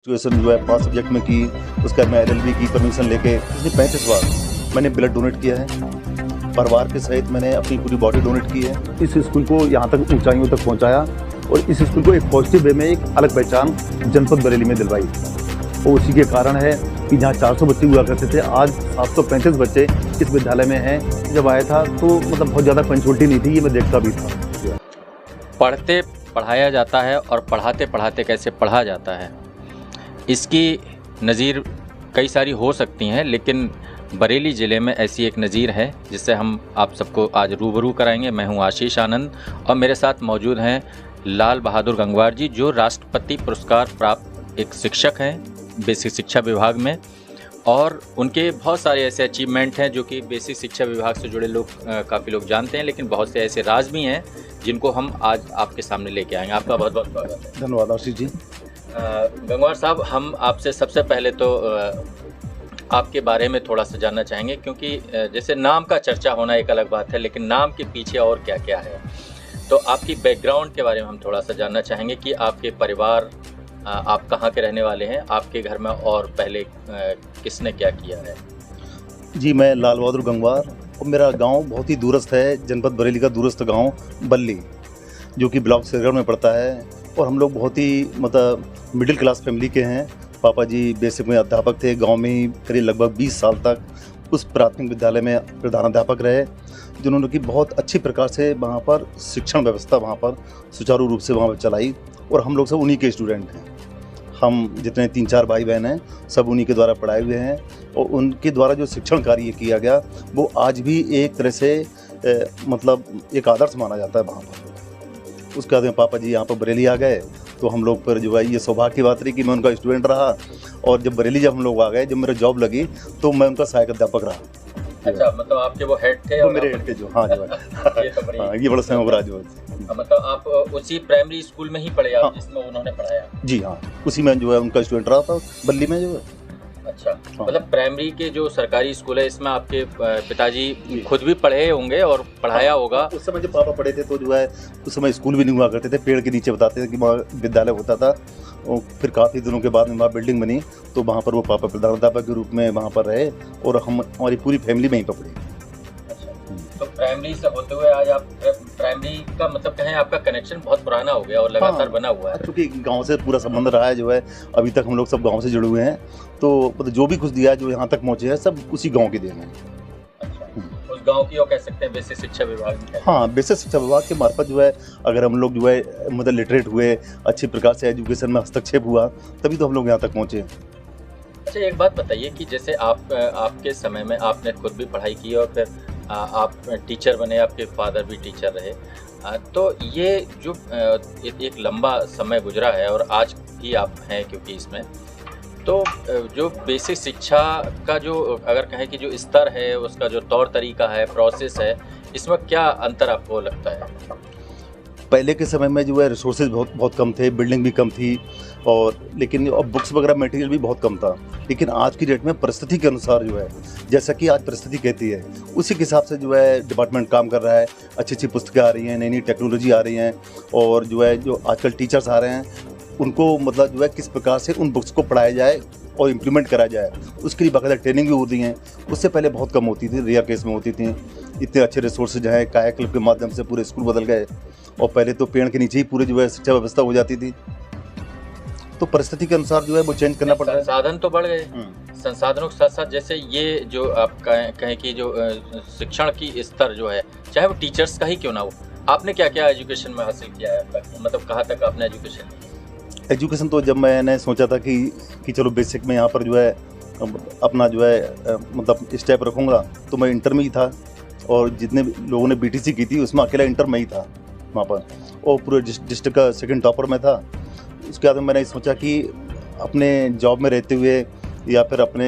Graduation जो है 5 subject में की, उसके बाद मैं एलएलबी की परमिशन लेके इसलिए 35 बार मैंने ब्लड डोनेट किया है। परिवार के सहित मैंने अपनी पूरी बॉडी डोनेट की है। इस स्कूल को यहाँ तक ऊंचाइयों तक पहुँचाया और इस स्कूल को एक पॉजिटिव वे में एक अलग पहचान जनपद बरेली में दिलवाई। और उसी के कारण है कि जहाँ 400 बच्चे हुआ करते थे, आज 735 बच्चे इस विद्यालय में हैं। जब आया था तो मतलब बहुत ज़्यादा पंचुअलिटी नहीं थी, ये मैं देखता भी था। पढ़ते पढ़ाया जाता है और पढ़ाते पढ़ाते कैसे पढ़ा जाता है, इसकी नज़ीर कई सारी हो सकती हैं, लेकिन बरेली ज़िले में ऐसी एक नज़ीर है जिससे हम आप सबको आज रूबरू कराएंगे। मैं हूं आशीष आनंद और मेरे साथ मौजूद हैं लाल बहादुर गंगवार जी, जो राष्ट्रपति पुरस्कार प्राप्त एक शिक्षक हैं बेसिक शिक्षा विभाग में, और उनके बहुत सारे ऐसे अचीवमेंट हैं जो कि बेसिक शिक्षा विभाग से जुड़े लोग काफ़ी लोग जानते हैं, लेकिन बहुत से ऐसे राज भी हैं जिनको हम आज आपके सामने लेके आएंगे। आपका बहुत बहुत स्वागत है। धन्यवाद आशीष जी। गंगवार साहब, हम आपसे सबसे पहले तो आपके बारे में थोड़ा सा जानना चाहेंगे, क्योंकि जैसे नाम का चर्चा होना एक अलग बात है, लेकिन नाम के पीछे और क्या क्या है, तो आपकी बैकग्राउंड के बारे में हम थोड़ा सा जानना चाहेंगे कि आपके परिवार, आप कहाँ के रहने वाले हैं, आपके घर में और पहले किसने क्या किया है। जी, मैं लाल बहादुर गंगवार और मेरा गांव बहुत ही दूरस्थ है, जनपद बरेली का दूरस्थ गांव बल्ली, जो कि ब्लॉक सेगड़ में पड़ता है। और हम लोग बहुत ही मतलब मिडिल क्लास फैमिली के हैं। पापा जी बेसिक में अध्यापक थे, गांव में ही करीब लगभग 20 साल तक उस प्राथमिक विद्यालय में प्रधानाध्यापक रहे, जिन्होंने कि बहुत अच्छी प्रकार से वहाँ पर शिक्षण व्यवस्था वहाँ पर सुचारू रूप से वहाँ पर चलाई। और हम लोग सब उन्हीं के स्टूडेंट हैं। हम जितने 3-4 भाई बहन हैं, सब उन्हीं के द्वारा पढ़ाए हुए हैं। और उनके द्वारा जो शिक्षण कार्य किया गया वो आज भी एक तरह से मतलब एक आदर्श माना जाता है वहाँ पर। उसके बाद में पापा जी यहाँ पर बरेली आ गए, तो हम लोग पर जो है ये सौभाग्य की बात रही कि मैं उनका स्टूडेंट रहा। और जब बरेली जब हम लोग आ गए, जब मेरा जॉब लगी, तो मैं उनका सहायक अध्यापक रहा। अच्छा, मतलब आपके वो हेड थे? तो मेरे हेड के जो, हाँ जो है ये तो बड़ी हाँ, ये बड़ा संयोग जो है। मतलब आप उसी प्राइमरी स्कूल में ही पढ़े आप, जिसमें उन्होंने पढ़ाया? जी हाँ, उसी में जो है उनका स्टूडेंट रहा था बल्ली में जो है। अच्छा, मतलब प्राइमरी के जो सरकारी स्कूल है, इसमें आपके पिताजी खुद भी पढ़े होंगे और पढ़ाया होगा। उस समय जब पापा पढ़े थे तो जो है उस समय स्कूल भी नहीं हुआ करते थे, पेड़ के नीचे बताते थे कि वहाँ विद्यालय होता था। और फिर काफ़ी दिनों के बाद में वहाँ बिल्डिंग बनी, तो वहाँ पर वो पापा प्रधानाध्यापक के रूप में वहाँ पर रहे और हमारी पूरी फैमिली में ही पढ़े। तो प्राइमरी से होते हुए आज आप प्राइमरी का मतलब कहें आपका कनेक्शन बहुत पुराना हो गया और लगातार बना हुआ है। क्योंकि गांव से पूरा संबंध रहा है जो है, अभी तक हम लोग सब गांव से जुड़े हुए हैं। तो मतलब जो भी कुछ दिया है, जो यहाँ तक पहुँचे हैं, सब उसी गांव की देन है। अच्छा, उस गांव की वो कह सकते हैं बेसिक शिक्षा विभाग में। हाँ, बेसिक शिक्षा विभाग के मार्फत जो है, अगर हम लोग जो है मतलब लिटरेट हुए, अच्छी प्रकार से एजुकेशन में हस्तक्षेप हुआ, तभी तो हम लोग यहाँ तक पहुँचे। अच्छा, एक बात बताइए कि जैसे आपके समय में आपने खुद भी पढ़ाई की और फिर आप टीचर बने, आपके फादर भी टीचर रहे, तो ये जो एक लंबा समय गुजरा है और आज भी आप हैं क्योंकि इसमें, तो जो बेसिक शिक्षा का जो अगर कहें कि जो स्तर है, उसका जो तौर तरीका है, प्रोसेस है, इसमें क्या अंतर आपको लगता है? पहले के समय में जो है रिसोर्सेज बहुत कम थे, बिल्डिंग भी कम थी, और लेकिन अब बुक्स वगैरह मटेरियल भी बहुत कम था। लेकिन आज की डेट में परिस्थिति के अनुसार जो है, जैसा कि आज परिस्थिति कहती है, उसी के हिसाब से जो है डिपार्टमेंट काम कर रहा है। अच्छी अच्छी पुस्तकें आ रही हैं, नई नई टेक्नोलॉजी आ रही हैं, और जो है जो आजकल टीचर्स आ रहे हैं, उनको मतलब जो है किस प्रकार से उन बुक्स को पढ़ाया जाए और इम्प्लीमेंट कराया जाए, उसके लिए बाकायदा ट्रेनिंग भी होती हैं। उससे पहले बहुत कम होती थी, रेयर केस में होती थी। इतने अच्छे रिसोर्सेज हैं, काया क्लब के माध्यम से पूरे स्कूल बदल गए, और पहले तो पेड़ के नीचे ही पूरे जो है शिक्षा व्यवस्था हो जाती थी। तो परिस्थिति के अनुसार जो है वो चेंज करना पड़ रहा है। संसाधन तो बढ़ गए, संसाधनों के साथ साथ जैसे ये जो आप कहें कि जो शिक्षण की स्तर जो है, चाहे वो टीचर्स का ही क्यों ना हो, आपने क्या क्या एजुकेशन में हासिल किया है, मतलब कहाँ तक आपने एजुकेशन तो जब मैंने सोचा था कि चलो बेसिक में यहाँ पर जो है अपना जो है मतलब स्टेप रखूँगा, तो मैं इंटर में ही था, और जितने लोगों ने बीटीसी की थी उसमें अकेला इंटर में ही था वहाँ पर, और पूरे डिस्ट्रिक्ट का सेकंड टॉपर में था। उसके बाद मैंने सोचा कि अपने जॉब में रहते हुए या फिर अपने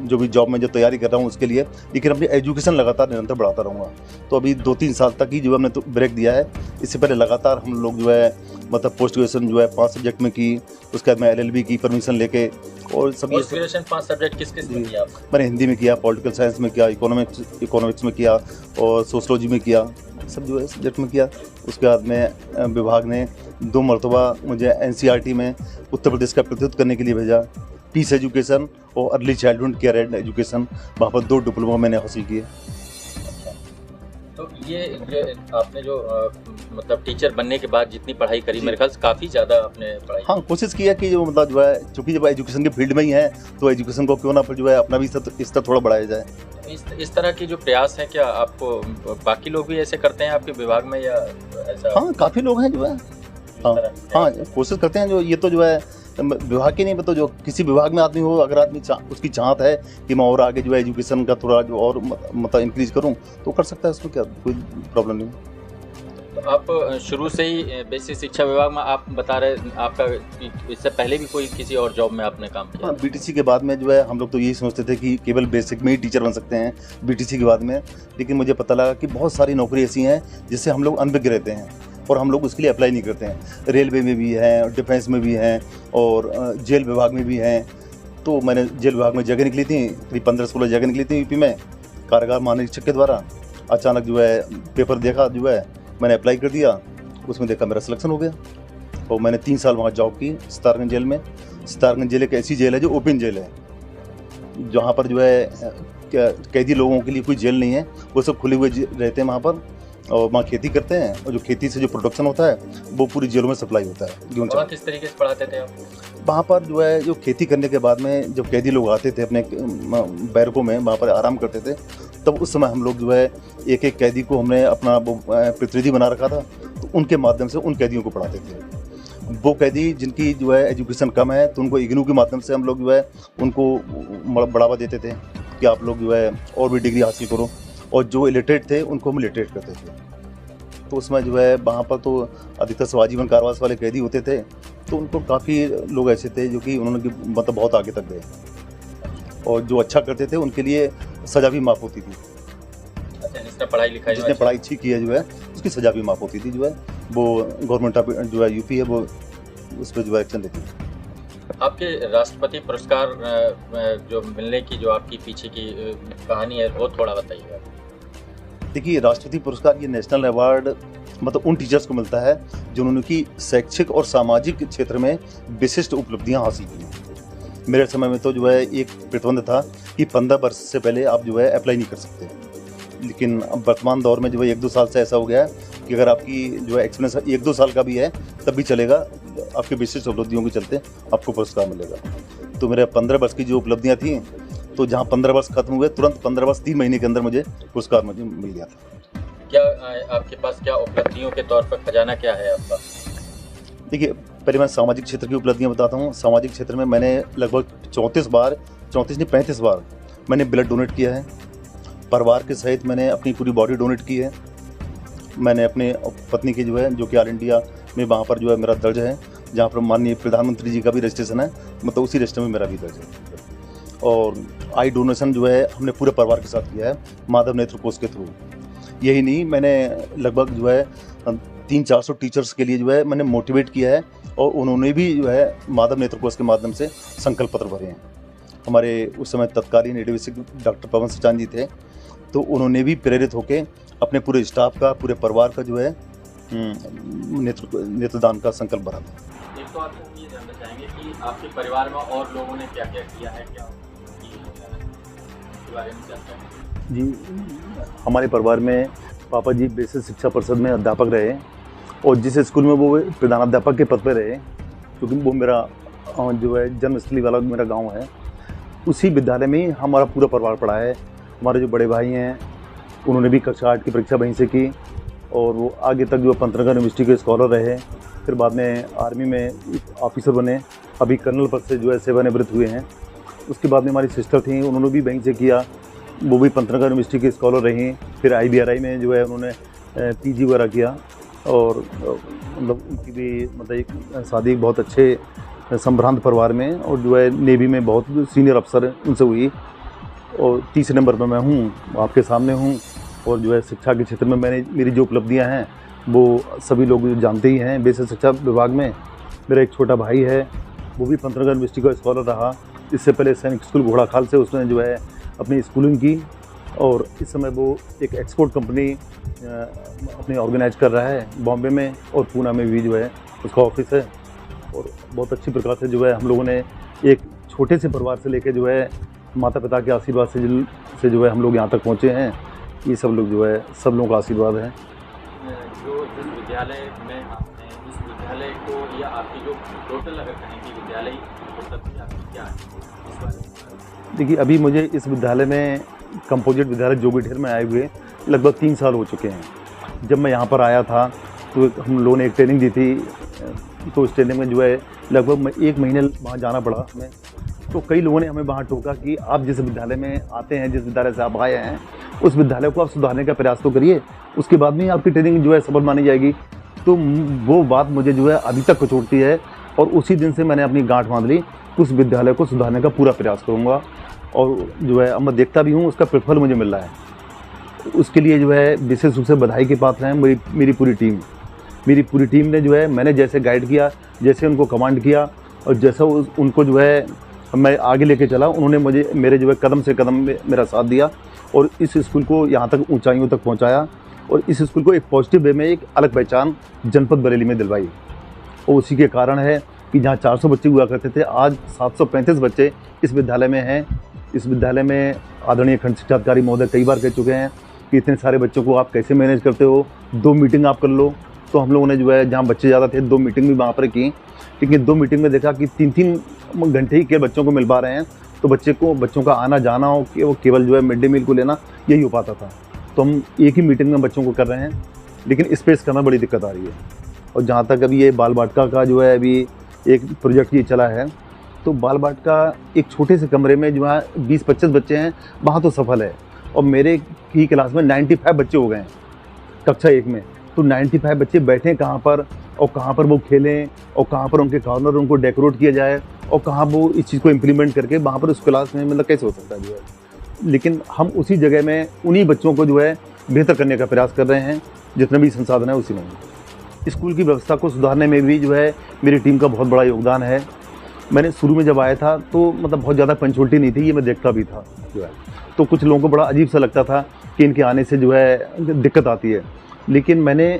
जो भी जॉब में जो तैयारी कर रहा हूँ उसके लिए, लेकिन अपनी एजुकेशन लगातार निरंतर बढ़ाता रहूँगा। तो अभी 2-3 साल तक ही जो है हमने तो ब्रेक दिया है। इससे पहले लगातार हम लोग जो है मतलब पोस्ट ग्रेजुएशन जो है 5 सब्जेक्ट में की, उसके बाद मैं एलएलबी की परमिशन लेके, और सब पोस्ट ग्रेजुएशन 5 सब्जेक्ट किस किस में किया आपने? मैंने हिंदी में किया, पॉलिटिकल साइंस में किया, इकोनॉमिक्स में किया, और सोशलॉजी में किया। सब जो है सब्जेक्ट में किया। उसके बाद में विभाग ने 2 मरतबा मुझे NCERT में उत्तर प्रदेश का प्रतिनिधित्व करने के लिए भेजा। पीस एजुकेशन और early childhood care and education, वहाँ पर 2 डिप्लोमा मैंने हासिल किए। तो ये आपने जो मतलब टीचर बनने के बाद जितनी पढ़ाई करी, मेरे ख्याल से काफ़ी ज़्यादा आपने पढ़ाई। हाँ, कोशिश की है कि जो मतलब जो है, चूँकि जब एजुकेशन के फील्ड में ही है तो एजुकेशन को क्यों ना फिर जो है अपना भी स्तर थोड़ा बढ़ाया जाए। इस तरह की जो प्रयास हैं, क्या आपको बाकी लोग भी ऐसे करते हैं आपके विभाग में या ऐसा? हाँ, काफ़ी लोग हैं जो है, हाँ कोशिश करते हैं। जो ये तो जो है विभाग के नहीं, तो जो किसी विभाग में आदमी हो, अगर आदमी उसकी चाहत है कि मैं और आगे जो है एजुकेशन का थोड़ा जो और मतलब इंक्रीज करूं, तो कर सकता है, उसमें क्या कोई प्रॉब्लम नहीं। तो आप शुरू से ही बेसिक शिक्षा विभाग में आप बता रहे, आपका इससे पहले भी कोई किसी और जॉब में आपने काम किया? हाँ, BTC के बाद में जो है हम लोग तो यही सोचते थे कि केवल बेसिक में ही टीचर बन सकते हैं BTC के बाद में, लेकिन मुझे पता लगा कि बहुत सारी नौकरी ऐसी हैं जिससे हम लोग अनभिज्ञ रहते हैं और हम लोग उसके लिए अप्लाई नहीं करते हैं। रेलवे में भी हैं, डिफेंस में भी हैं और जेल विभाग में भी हैं। तो मैंने जेल विभाग में जगह निकली थी, करीब 15-16 जगह निकली थी यूपी में, कारागार महानिरीक्षक के द्वारा। अचानक जो है पेपर देखा, जो है मैंने अप्लाई कर दिया, उसमें देखा मेरा सिलेक्शन हो गया और मैंने 3 साल वहाँ जॉब की सितारगंज जेल में। सितारगंज जेल एक ऐसी जेल है जो ओपन जेल है, जहाँ पर जो है कैदी लोगों के लिए कोई जेल नहीं है, वो सब खुले हुए रहते हैं वहाँ पर, और वहाँ खेती करते हैं और जो खेती से जो प्रोडक्शन होता है वो पूरी जेलों में सप्लाई होता है। वहाँ किस तरीके से पढ़ाते थे आप? वहाँ पर जो है जो खेती करने के बाद में जब कैदी लोग आते थे अपने बैरकों में, वहाँ पर आराम करते थे, तब उस समय हम लोग जो है एक एक कैदी को हमने अपना प्रतिनिधि बना रखा था, तो उनके माध्यम से उन कैदियों को पढ़ाते थे। वो कैदी जिनकी जो है एजुकेशन कम है, तो उनको इग्नू के माध्यम से हम लोग जो है उनको बढ़ावा देते थे कि आप लोग जो है और भी डिग्री हासिल करो, और जो इलिटरेट थे उनको हम लिटरेट करते थे। तो उसमें जो है वहाँ पर तो अधिकतर आजीवन कारावास वाले कैदी होते थे, तो उनको काफ़ी लोग ऐसे थे जो कि उन्होंने मतलब बहुत आगे तक गए, और जो अच्छा करते थे उनके लिए सज़ा भी माफ़ होती थी। अच्छा, जिसने पढ़ाई अच्छी की है जो है उसकी सज़ा भी माफ़ होती थी, जो है वो गवर्नमेंट ऑफ जो है यूपी है वो उस पर जो है एक्शन लेती थी। आपके राष्ट्रपति पुरस्कार जो मिलने की जो आपकी पीछे की कहानी है, वो थोड़ा बताइएगा। देखिए, राष्ट्रपति पुरस्कार ये नेशनल अवार्ड मतलब उन टीचर्स को मिलता है जिन्होंने की शैक्षिक और सामाजिक क्षेत्र में विशिष्ट उपलब्धियां हासिल की। मेरे समय में तो जो है एक प्रतिबंध था कि 15 वर्ष से पहले आप जो है अप्लाई नहीं कर सकते, लेकिन अब वर्तमान दौर में जो है 1-2 साल से ऐसा हो गया है कि अगर आपकी जो है एक्सपीरियंस 1-2 साल का भी है तब भी चलेगा, आपके विशिष्ट उपलब्धियों के चलते आपको पुरस्कार मिलेगा। तो मेरे 15 वर्ष की जो उपलब्धियाँ थी, तो जहाँ 15 वर्ष खत्म हुए, तुरंत 15 वर्ष 3 महीने के अंदर मुझे पुरस्कार मुझे मिल गया था। क्या आपके पास क्या उपलब्धियों के तौर पर खजाना क्या है आपका? देखिए, पहले मैं सामाजिक क्षेत्र की उपलब्धियाँ बताता हूँ। सामाजिक क्षेत्र में मैंने लगभग 34 नहीं 35 बार मैंने ब्लड डोनेट किया है। परिवार के सहित मैंने अपनी पूरी बॉडी डोनेट की है। मैंने अपने पत्नी की जो है, जो कि ऑल इंडिया में वहाँ पर जो है मेरा दर्ज है, जहाँ पर माननीय प्रधानमंत्री जी का भी रजिस्ट्रेशन है, मतलब उसी रजिस्टर में मेरा भी दर्ज है। और आई डोनेशन जो है हमने पूरे परिवार के साथ किया है माधव नेत्र कोष के थ्रू। यही नहीं, मैंने लगभग जो है 300-400 टीचर्स के लिए जो है मैंने मोटिवेट किया है, और उन्होंने भी जो है माधव नेत्र कोष के माध्यम से संकल्प पत्र भरे हैं। हमारे उस समय तत्कालीन एडीवीसी डॉक्टर पवन सचान जी थे, तो उन्होंने भी प्रेरित होकर अपने पूरे स्टाफ का, पूरे परिवार का जो है नेत्रदान का संकल्प भरा था। एक तो आप ये जानना चाहेंगे कि आपके परिवार में और लोगों ने क्या क्या किया है, क्या बारे में जानते हैं? जी, हमारे परिवार में पापा जी बेसिक शिक्षा परिषद में अध्यापक रहे, और जिस स्कूल में वो प्रधानाध्यापक के पद पर रहे, क्योंकि वो मेरा जो है जन्मस्थली वाला मेरा गांव है, उसी विद्यालय में ही हमारा पूरा परिवार पढ़ा है। हमारे जो बड़े भाई हैं उन्होंने भी कक्षा 8 की परीक्षा वहीं से की, और वो आगे तक जो पंतनगर यूनिवर्सिटी के स्कॉलर रहे, फिर बाद में आर्मी में ऑफिसर बने, अभी कर्नल पद से जो है सेवानिवृत्त हुए हैं। उसके बाद में हमारी सिस्टर थी, उन्होंने भी वहीं से किया, वो भी पंतनगर यूनिवर्सिटी के स्कॉलर रहीं। फिर IBRI में जो है उन्होंने PG वगैरह किया, और मतलब उनकी भी मतलब एक शादी बहुत अच्छे संभ्रांत परिवार में, और जो है नेवी में बहुत सीनियर अफसर उनसे हुई। और तीसरे नंबर पर मैं हूँ, आपके सामने हूँ, और जो है शिक्षा के क्षेत्र में मेरी जो उपलब्धियाँ हैं वो सभी लोग जानते ही हैं। बेसिक शिक्षा विभाग में मेरा एक छोटा भाई है, वो भी पंतनगर यूनिवर्सिटी का स्कॉलर रहा। इससे पहले सैनिक स्कूल घोड़ाखाल से उसने जो है अपनी स्कूलिंग की, और इस समय वो एक एक्सपोर्ट कंपनी अपनी ऑर्गेनाइज कर रहा है बॉम्बे में, और पूना में भी जो है उसका ऑफिस है। और बहुत अच्छी प्रकार से जो है हम लोगों ने एक छोटे से परिवार से लेकर जो है माता पिता के आशीर्वाद से जो है हम लोग यहाँ तक पहुँचे हैं। ये सब लोग जो है सब लोगों का आशीर्वाद है। जो जिस विद्यालय में आपने इस विद्यालय को, या आपकी जो टोटल अगर कहें कि विद्यालय उपलब्धि आपकी क्या है इस बारे में? देखिए, अभी मुझे इस विद्यालय में कंपोजिट विद्यालय जोगीठेर में आए हुए लगभग 3 साल हो चुके हैं। जब मैं यहाँ पर आया था तो हम लोगों ने एक ट्रेनिंग दी थी, तो उस ट्रेनिंग में जो है लगभग 1 महीने वहाँ जाना पड़ा हमें। तो कई लोगों ने हमें वहाँ टोका कि आप जिस विद्यालय में आते हैं, जिस विद्यालय से आप आए हैं, उस विद्यालय को आप सुधारने का प्रयास तो करिए, उसके बाद में आपकी ट्रेनिंग जो है सफल मानी जाएगी। तो वो बात मुझे जो है अभी तक कचोटती है, और उसी दिन से मैंने अपनी गांठ बांध ली, उस विद्यालय को सुधारने का पूरा प्रयास करूँगा। और जो है अब मैं देखता भी हूँ उसका प्रतिफल मुझे मिल रहा है। उसके लिए जो है विशेष रूप से बधाई के पात्र हैं मेरी पूरी टीम ने जो है, मैंने जैसे गाइड किया, जैसे उनको कमांड किया, और जैसा उनको जो है मैं आगे लेके चला, उन्होंने मुझे मेरे जो है कदम से कदम में मेरा साथ दिया और इस स्कूल को यहाँ तक ऊंचाइयों तक पहुँचाया, और इस स्कूल को एक पॉजिटिव वे में एक अलग पहचान जनपद बरेली में दिलवाई। और उसी के कारण है कि जहाँ 400 बच्चे हुआ करते थे, आज 735 बच्चे इस विद्यालय में हैं। इस विद्यालय में आदरणीय खंड शिक्षाधिकारी महोदय कई बार कह चुके हैं कि इतने सारे बच्चों को आप कैसे मैनेज करते हो, 2 मीटिंग आप कर लो। तो हम लोगों ने जो है जहाँ बच्चे ज़्यादा थे 2 मीटिंग भी वहाँ पर की, लेकिन 2 मीटिंग में देखा कि 3-3 घंटे ही के बच्चों को मिल पा रहे हैं। तो बच्चों का आना जाना हो कि वो केवल जो है मिड डे मील को लेना, यही हो पाता था। तो हम एक ही मीटिंग में बच्चों को कर रहे हैं, लेकिन स्पेस करना बड़ी दिक्कत आ रही है। और जहाँ तक अभी ये बाल बाटिका का जो है अभी एक प्रोजेक्ट ये चला है, तो बाल बाटिका एक छोटे से कमरे में जो है 20-25 बच्चे हैं, वहाँ तो सफल है। और मेरे की क्लास में 95 बच्चे हो गए हैं कक्षा 1 में। तो 95 बच्चे बैठें कहाँ पर, और कहाँ पर वो खेलें, और कहाँ पर उनके कॉर्नर उनको डेकोरेट किया जाए, और कहाँ वो इस चीज़ को इम्प्लीमेंट करके वहाँ पर उस क्लास में मतलब कैसे हो सकता है जो है। लेकिन हम उसी जगह में उन्हीं बच्चों को जो है बेहतर करने का प्रयास कर रहे हैं, जितने भी संसाधन है उसी में। स्कूल की व्यवस्था को सुधारने में भी जो है मेरी टीम का बहुत बड़ा योगदान है। मैंने शुरू में जब आया था तो मतलब बहुत ज़्यादा पंचुअलिटी नहीं थी, ये मैं देखता भी था जो है। तो कुछ लोगों को बड़ा अजीब सा लगता था कि इनके आने से जो है दिक्कत आती है, लेकिन मैंने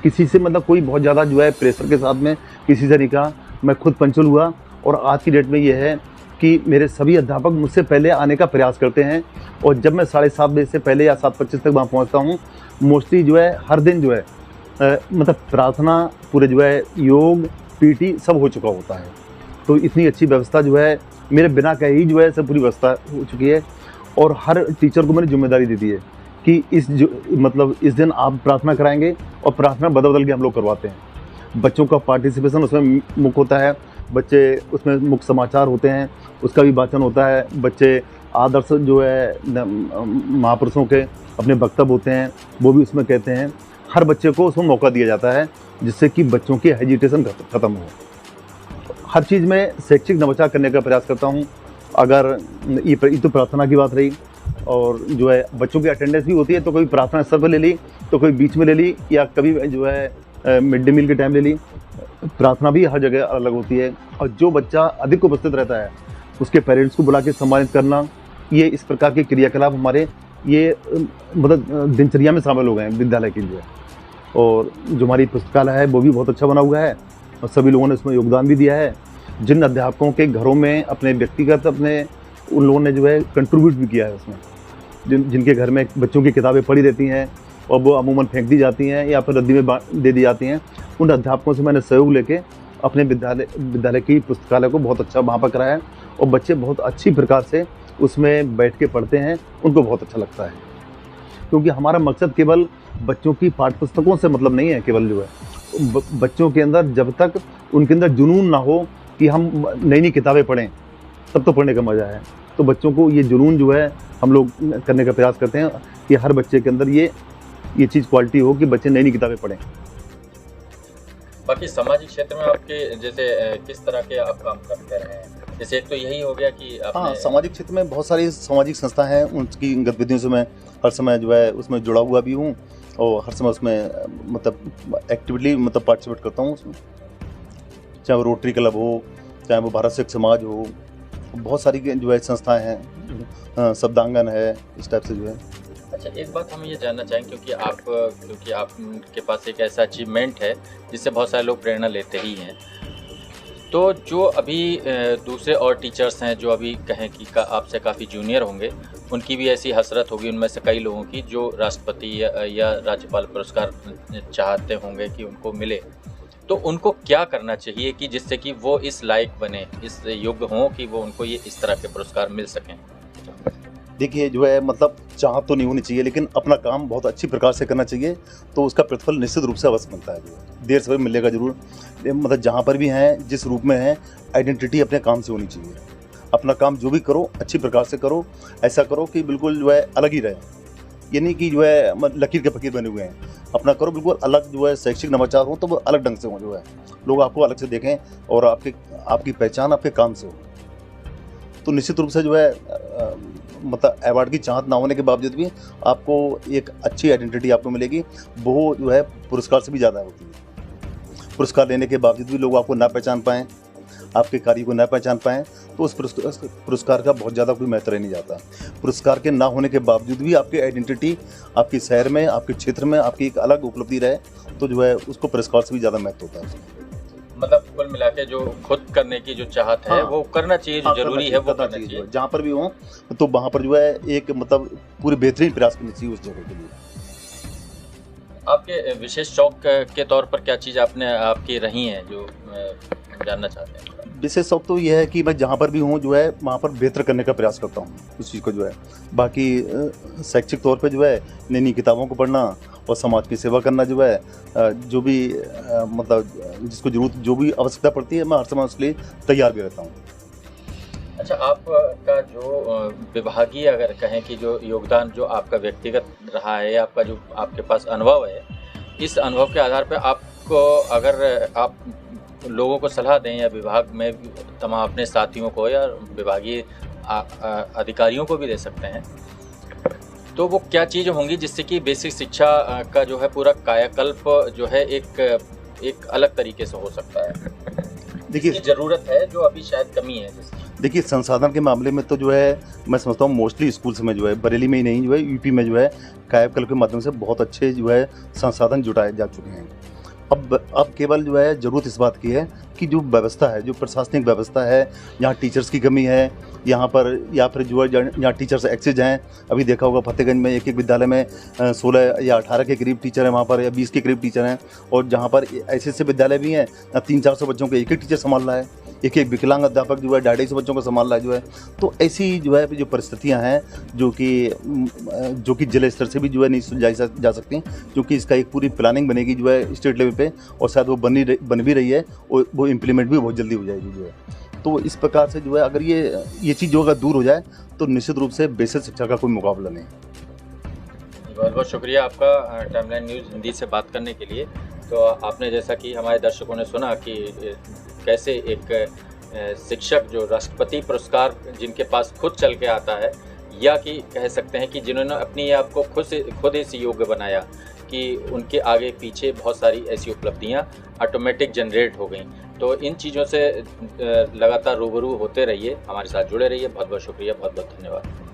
किसी से मतलब कोई बहुत ज़्यादा जो है प्रेशर के साथ में किसी से नहीं कहा। मैं खुद पंचुअल हुआ, और आज की डेट में ये है कि मेरे सभी अध्यापक मुझसे पहले आने का प्रयास करते हैं, और जब मैं 7:30 बजे से पहले या 7:25 तक वहाँ पहुँचता हूँ, मोस्टली जो है हर दिन जो है मतलब प्रार्थना, पूरे जो है योग, पीटी सब हो चुका होता है। तो इतनी अच्छी व्यवस्था जो है मेरे बिना कहे ही जो है सब पूरी व्यवस्था हो चुकी है। और हर टीचर को मैंने जिम्मेदारी दे दी है कि इस दिन आप प्रार्थना कराएंगे, और प्रार्थना बदल के हम लोग करवाते हैं। बच्चों का पार्टिसिपेशन उसमें मुख्य होता है, बच्चे उसमें मुख्य समाचार होते हैं, उसका भी वाचन होता है। बच्चे आदर्श जो है महापुरुषों के अपने वक्तव्य होते हैं, वो भी उसमें कहते हैं। हर बच्चे को उसमें मौका दिया जाता है, जिससे कि बच्चों की हेजिटेशन खत्म हो। हर चीज़ में शैक्षिक नवाचार करने का प्रयास करता हूँ। अगर ये तो प्रार्थना की बात रही, और जो है बच्चों की अटेंडेंस भी होती है, तो कभी प्रार्थना स्तर पर ले ली, तो कभी बीच में ले ली, या कभी जो है मिड डे मील के टाइम ले ली। प्रार्थना भी हर जगह अलग होती है। और जो बच्चा अधिक उपस्थित रहता है उसके पेरेंट्स को बुला के सम्मानित करना, ये इस प्रकार के क्रियाकलाप हमारे ये मतलब दिनचर्या में शामिल हो गए हैं विद्यालय के लिए। और जो हमारी पुस्तकालय है वो भी बहुत अच्छा बना हुआ है, और सभी लोगों ने इसमें योगदान भी दिया है। जिन अध्यापकों के घरों में अपने व्यक्तिगत उन लोगों ने जो है कंट्रीब्यूट भी किया है उसमें, जिनके घर में बच्चों की किताबें पड़ी रहती हैं और वो अमूमन फेंक दी जाती हैं या फिर रद्दी में दे दी जाती हैं, उन अध्यापकों से मैंने सहयोग लेके अपने विद्यालय की पुस्तकालय को बहुत अच्छा वहाँ पर कराया है। और बच्चे बहुत अच्छी प्रकार से उसमें बैठ के पढ़ते हैं, उनको बहुत अच्छा लगता है। क्योंकि हमारा मकसद केवल बच्चों की पाठ्य पुस्तकों से मतलब नहीं है, केवल जो है बच्चों के अंदर जब तक उनके अंदर जुनून ना हो कि हम नई नई किताबें पढ़ें, तब तो पढ़ने का मज़ा है। तो बच्चों को ये जुनून जो है हम लोग करने का प्रयास करते हैं कि हर बच्चे के अंदर ये चीज़ क्वालिटी हो कि बच्चे नई नई किताबें पढ़ें। बाकी सामाजिक क्षेत्र में आपके जैसे किस तरह के आप काम करते रहे हैं? जैसे एक तो यही हो गया कि हाँ, सामाजिक क्षेत्र में बहुत सारी सामाजिक संस्था हैं, उनकी गतिविधियों से मैं हर समय जो है उसमें जुड़ा हुआ भी हूँ, और हर समय उसमें मतलब एक्टिवली मतलब पार्टिसिपेट करता हूँ उसमें। चाहे वो रोटरी क्लब हो, चाहे वो भारत सेवक समाज हो, बहुत सारी जो है संस्थाएं हैं, शब्दांगन है, इस टाइप से जो है। अच्छा, एक बात हम ये जानना चाहेंगे क्योंकि आपके पास एक ऐसा अचीवमेंट है जिससे बहुत सारे लोग प्रेरणा लेते ही हैं। तो जो अभी दूसरे और टीचर्स हैं जो अभी कहें कि आपसे काफ़ी जूनियर होंगे, उनकी भी ऐसी हसरत होगी उनमें से कई लोगों की जो राष्ट्रपति या राज्यपाल पुरस्कार चाहते होंगे कि उनको मिले। तो उनको क्या करना चाहिए कि जिससे कि वो इस लायक बने, इस योग्य हों कि वो उनको ये इस तरह के पुरस्कार मिल सकें? देखिए जो है मतलब चाहत तो नहीं होनी चाहिए, लेकिन अपना काम बहुत अच्छी प्रकार से करना चाहिए, तो उसका प्रतिफल निश्चित रूप से अवश्य मिलता है। जो है देर से मिलेगा जरूर। मतलब जहाँ पर भी हैं, जिस रूप में हैं, आइडेंटिटी अपने काम से होनी चाहिए। अपना काम जो भी करो अच्छी प्रकार से करो, ऐसा करो कि बिल्कुल जो है अलग ही रहे। ये नहीं कि जो है लकीर के फकीर बने हुए हैं। अपना करो बिल्कुल अलग, जो है शैक्षिक नवाचार हो तो वो अलग ढंग से हो, जो है लोग आपको अलग से देखें और आपकी पहचान आपके काम से हो। तो निश्चित रूप से जो है मतलब अवार्ड की चाहत ना होने के बावजूद भी आपको एक अच्छी आइडेंटिटी आपको मिलेगी, वो जो है पुरस्कार से भी ज़्यादा होती है। पुरस्कार लेने के बावजूद भी लोग आपको ना पहचान पाएँ, आपके कार्य को ना पहचान पाएँ, तो उस पुरस्कार का बहुत ज़्यादा कोई महत्व रह नहीं जाता। पुरस्कार के ना होने के बावजूद भी आपकी आइडेंटिटी आपके शहर में, आपके क्षेत्र में आपकी एक अलग उपलब्धि रहे, तो जो है उसको पुरस्कार से भी ज़्यादा महत्व होता है। मतलब कुल मिला के जो खुद करने की जो चाहत है, वो करना चाहिए, जो जरूरी है वो करना चाहिए। जहाँ पर भी हो तो वहाँ पर जो है एक मतलब पूरी बेहतरीन प्रयास करनी चाहिए उस जगह के लिए। आपके विशेष शौक के तौर पर क्या चीज़ आपकी रही हैं जो जानना चाहते हैं? विशेष शौक तो यह है कि मैं जहाँ पर भी हूँ जो है वहाँ पर बेहतर करने का प्रयास करता हूँ उस चीज़ को, जो है बाकी शैक्षिक तौर पे जो है नई नई किताबों को पढ़ना और समाज की सेवा करना, जो है जो भी मतलब जिसको जरूरत, जो भी आवश्यकता पड़ती है, मैं हर समय उसके लिए तैयार भी रहता हूँ। अच्छा, आपका जो विभागीय अगर कहें कि जो योगदान जो आपका व्यक्तिगत रहा है, आपका जो आपके पास अनुभव है, इस अनुभव के आधार पर आपको अगर आप लोगों को सलाह दें या विभाग में तमाम अपने साथियों को या विभागीय अधिकारियों को भी दे सकते हैं, तो वो क्या चीज़ होंगी जिससे कि बेसिक शिक्षा का जो है पूरा कायाकल्प जो है एक अलग तरीके से हो सकता है? देखिए, ज़रूरत है जो अभी शायद कमी है। देखिए संसाधन के मामले में तो जो है मैं समझता हूँ मोस्टली स्कूल्स में जो है, बरेली में ही नहीं, जो है यूपी में जो है कायाकल्प के माध्यम से बहुत अच्छे जो है संसाधन जुटाए जा चुके हैं। अब केवल जो है ज़रूरत इस बात की है कि जो व्यवस्था है, जो प्रशासनिक व्यवस्था है, यहाँ टीचर्स की कमी है, यहाँ पर या फिर जो है यहाँ टीचर्स एक्सेज हैं। अभी देखा होगा फतेहगंज में एक विद्यालय में 16 या 18 के करीब टीचर हैं वहाँ पर, या 20 के करीब टीचर हैं, और जहाँ पर ऐसे विद्यालय भी हैं 300-400 बच्चों को एक टीचर संभाल रहा है, एक विकलांग अध्यापक जो है 250 बच्चों को संभाल रहा है, जो है। तो ऐसी जो है जो परिस्थितियाँ हैं जो कि जिला स्तर से भी जो है नहीं सुलझाई जा सकती, क्योंकि इसका एक पूरी प्लानिंग बनेगी जो है स्टेट लेवल पे, और शायद वो बन भी रही है, और वो इम्प्लीमेंट भी बहुत जल्दी हो जाएगी, जो है। तो इस प्रकार से जो है अगर ये चीज़ जो अगर दूर हो जाए तो निश्चित रूप से बेसिक शिक्षा का कोई मुकाबला नहीं। बहुत बहुत शुक्रिया आपका टाइमलाइन न्यूज़ हिंदी से बात करने के लिए। तो आपने जैसा कि हमारे दर्शकों ने सुना कि कैसे एक शिक्षक जो राष्ट्रपति पुरस्कार जिनके पास खुद चल के आता है, या कि कह सकते हैं कि जिन्होंने अपनी आप को खुद इस योग्य बनाया कि उनके आगे पीछे बहुत सारी ऐसी उपलब्धियां ऑटोमेटिक जनरेट हो गई। तो इन चीज़ों से लगातार रूबरू होते रहिए, हमारे साथ जुड़े रहिए। बहुत बहुत शुक्रिया, बहुत बहुत धन्यवाद।